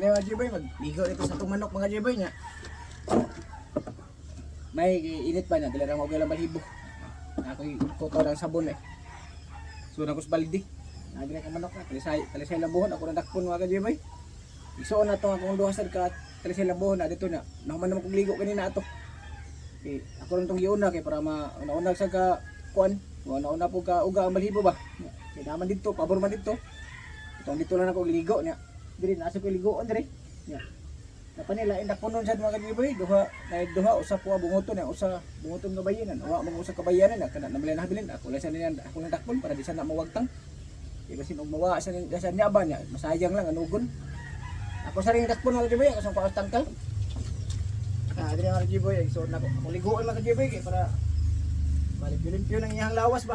Ano mga J-Boy, magligo dito sa itong manok mga J-Boy niya. May init pa niya, dala lang mag-ilang balibo. Ako'y kuto ng sabon eh. So na ko sa baldi. Nagre ka manok na, talisay labuhon, ako na dakpon mga J-Boy. Isuon na ito akong duhasad ka, talisay labuhon na dito na. Nakuman naman kong ligo kanina ito. Okay, ako rin itong giuna kay para mauna sa ka kuan. Nauna po ka uga ang balibo ba. Kaya naman dito, pabor man dito. Itong dito lang ako ligo niya. Diri nasa ko ligoon diri. Ya. Napanila indak punon sad mga J-Boy, duha usa po bungoton ya, usa bungoton nga bayanan. Wa mo usa ka bayanan na kana nabilin habilin ako lang niyan ako lang dakpon para di sana mawagtang. Di ba sinog mawa sa niya ba niya, masayang lang anugon. Ako sa ring dakpon mga J-Boy, kasang paas tangkal. Diri mga J-Boy, so nako ligoon mga J-Boy kay para balik-limpyo ng iyang lawas ba.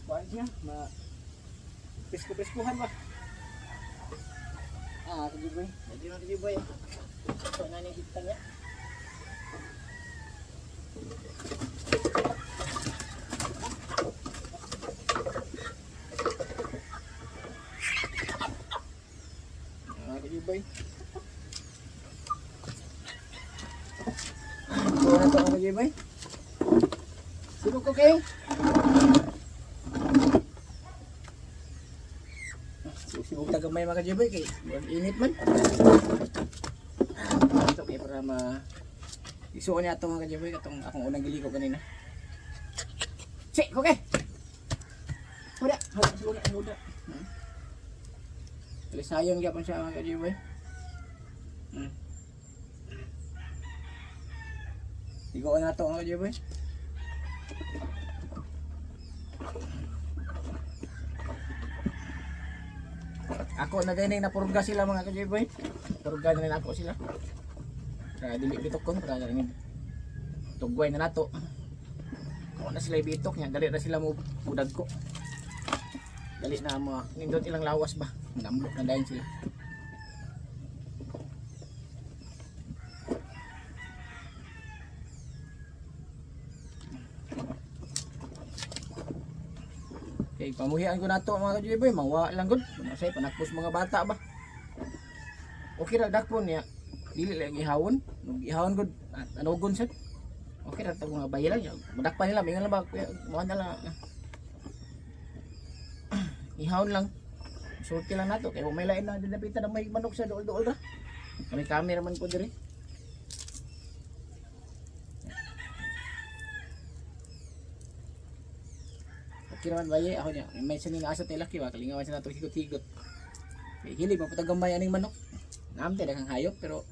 Kuan siya, Pisko-piskuhan ba? Kajiboy. Jadi na kajiboy. So na ni kita niya. Kajiboy. So na to kajiboy. Sino ko kayo? Sibog tagamay mga J-Boy kay init man. Ito kay para isuon niya ito mga J-Boy katong akong unang giligo kanina. Si, okay. Huda, huda. Talisayon gyapon siya mga J-Boy. Ligoon na ito mga J-Boy. Ako na ganing napurga sila mga ka-J-Boy. Purga na rin ako sila. Kaya dili bitok ko, kaya rin tugway na nato. Kung na sila ibitok niya, dali na sila mo budag ko. Dali na mo nindot ilang lawas ba. Nambok na dahil sila. Okay, pamuhian ko nato mga ka-J-Boy, mawa lang gud. Say panakpos mga bata ba. Okay ra dakpon niya. Dili lang ihawon, ihawon gud anugon sad. Okay ra ta mga bayilan ya. Madakpan nila mingan lang ba mo na lang. Ihawon lang. Sulti lang nato kay may lain na dinapitan na may manok sa dool-dool ra. Kami camera man ko diri. Kiraman baye ako niya may saning asa tay laki ba kalingawan sa nato higot-higot. Hilig pa patagamay aning manok. Namte daghang hayop pero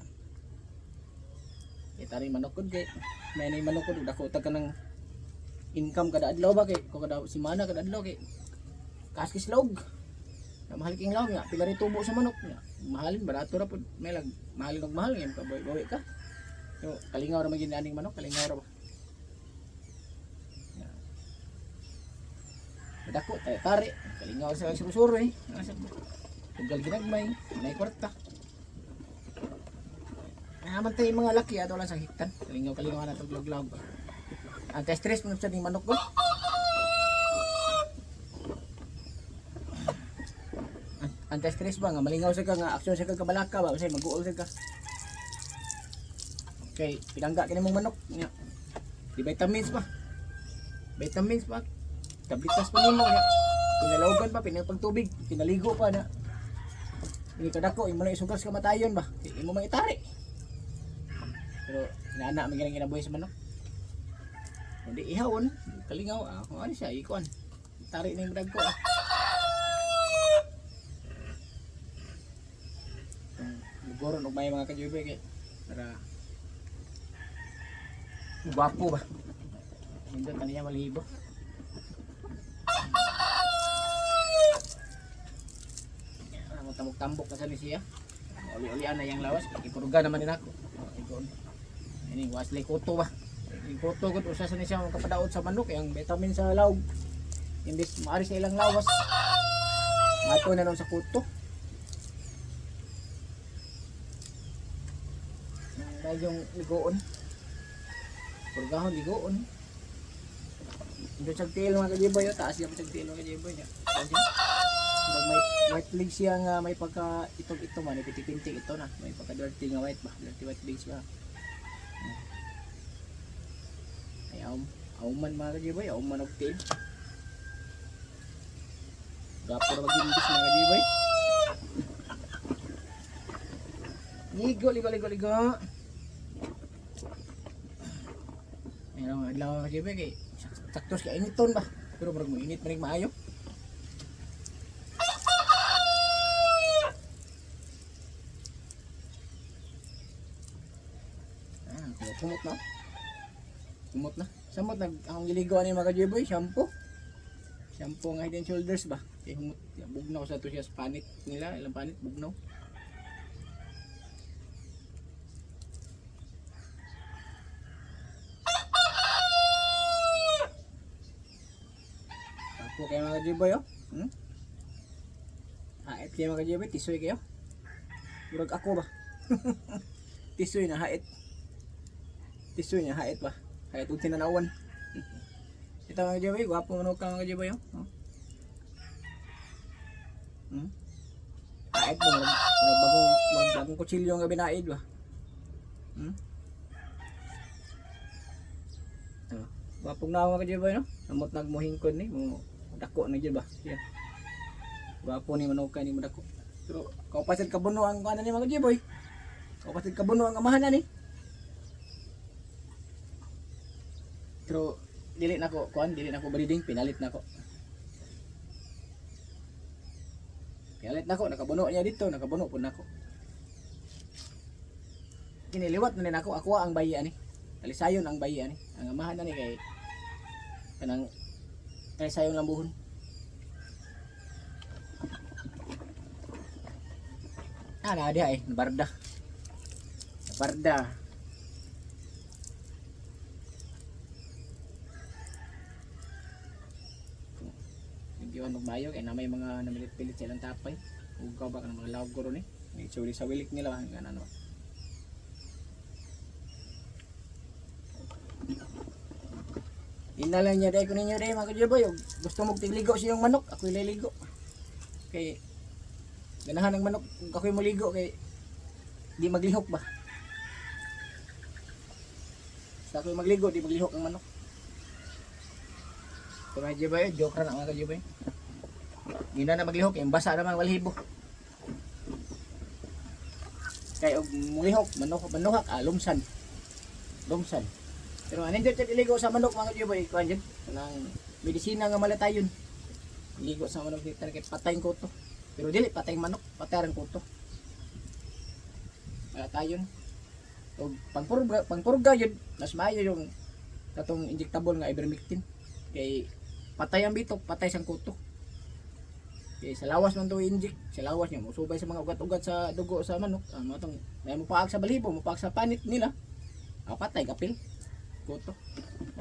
tari manok kun kay may ning manok kun dako tag kanang income kada adlaw ba kay ko kada semana kada adlaw kay kaskis log. Mahal king log nga pila ri tubo sa manok niya. Mahalin barato ra pud may lag mahal og mahal ngem ka bawi ka. So kalingaw ra magin aning manok kalingaw ra ba. Dako tayo tari kalingaw sa susuro eh tugal ginagmay may kwarta naman tayo mga laki ato lang sa hiktan kalingaw na ito glog anti-stress mo sa ning manok ko anti-stress ba nga malingaw sa ka nga aksyon sa ka kabalaka ba kasi mag-uol sa ka okay pinangga kini mong manok di vitamins pa tablitas pa nimo ya. Pinalawgan pa, pinapagtubig, pinaligo pa na. Ini kadako imo na isugas ka matayon ba? Imo mang itari. Pero inaana man ginang ginabuhi sa manok. Hindi ihawon, kalingaw ano siya ikuan. Itari na yung dag ko Lugoron og may mga ka-J-Boy kay para guwapo ba. Hindi kaniya malibo. Tambok na sa siya. Uli-ulian na yung lawas. Ipuruga naman din ako. Ini wasli kuto ba. Yung kuto ko usa sa siya kapadaot sa manok yung vitamin sa laog. Imbis maari sa ilang lawas. Mato na nun sa kuto. Dahil yung ligoon. Purgahon ligoon. Ito sa tail mga ka-J-Boy. Taas yung sa tail mga ka-J-Boy. may white legs siya nga may pagka ito man ipitik-pintik ito na may pagka dirty nga white ba dirty white legs ba ay man mga kajiboy man og tail gapo na mag-imbis mga kajiboy ligo ayun adlaw mga kajiboy kay saktos kay initon ba pero murag mo init manig maayo. Kumot na. Samot akong giligoan ni mga kajiboy, shampoo nga Head and Shoulders ba? Kaya humot, bugnaw sa to siya sa panit nila, ilang panit, bugnaw. Shampoo kayo mga kajiboy, oh. Hait kayo mga kajiboy, tisoy kayo. Murag ako ba? Tisoy na hait. Tisoy niya, hait ba? Hait kung tinanawan. Ito mga kajiboy, gwapo manok ka mga kajiboy. Hait ba? Bagong kutsilyo nga binaid ba? Gwapong na mga kajiboy, no? Namot nagmuhingkod ni, dako na dyan ba? Yan. Gwapo ni manok ka ni madako. Pero kaupasid kabuno ang kanan ni mga kajiboy. Kaupasid kabuno ang amahan na ni. Pero dili nako breeding, pinalit nako. Nakabuno niya dito, nakabuno pud nako. Kiniliwat na nako, ako ang bayi ani. Talisayon ang bayi ani. Ang amahan na ni kay kanang talisayon lang buhon. Na dia barda. Iwan magmayo kaya na may mga namilit-pilit silang tapay ugaw ba ka ng mga lawag guro ni may suli sa wilik nila hanggang ano inalan niya dahil ko ninyo dahil mga kajiboy gusto mong tigligo siyang manok ako'y liligo kay ganahan ng manok kung ako'y maligo kay di maglihok ba sa ako'y magligo di maglihok ang manok. So mga kajiboy, joke na mga kajiboy. Gina na maglihok, yung basa naman walhibo. Kaya mulihok, manuhak, lumsan. Pero anin dyan iligo sa manok mga kajiboy, kuhan dyan. Nang medisina nga malatayon. Iligo sa manok dito, kaya patayin ko to. Pero dili, patayin manok, patayin ko to. Malatayon. So pangpurga yun, mas maayo yung katong injectable nga ivermectin. Kay patay ang bitok, patay sang kuto. Kaya sa lawas man to inject, sa lawas niya musubay sa mga ugat-ugat sa dugo sa manok. Matong may mupaag sa balibo, mupaag sa panit nila. Patay kapil. Kuto.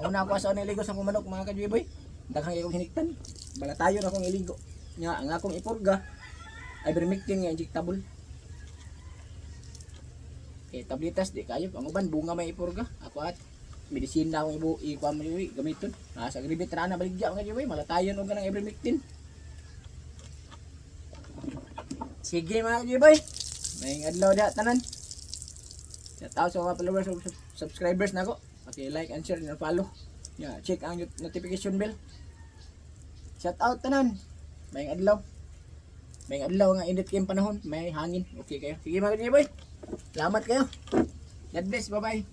Una ako sa niligo sa manok mga kajiboy. Daghang akong hiniktan. Balatayon akong iligo. Nga ang akong ipurga ivermectin nga injectable. Tablitas di kayo, ang uban bunga may ipurga. Ako at medisina akong ikuha mo yung gamiton. Sa agribit na baligya mga kajiboy, malatayon o ganang ivermectin. Sige mga kajiboy, may adlaw da tanan. Shout out sa mga followers o subscribers na ko. Paki-like and share and follow. Check ang notification bell. Shout out tanan. May adlaw. May adlaw nga init kayong panahon, may hangin. Okay kayo. Sige mga kajiboy. Salamat kayo. God bless, bye bye.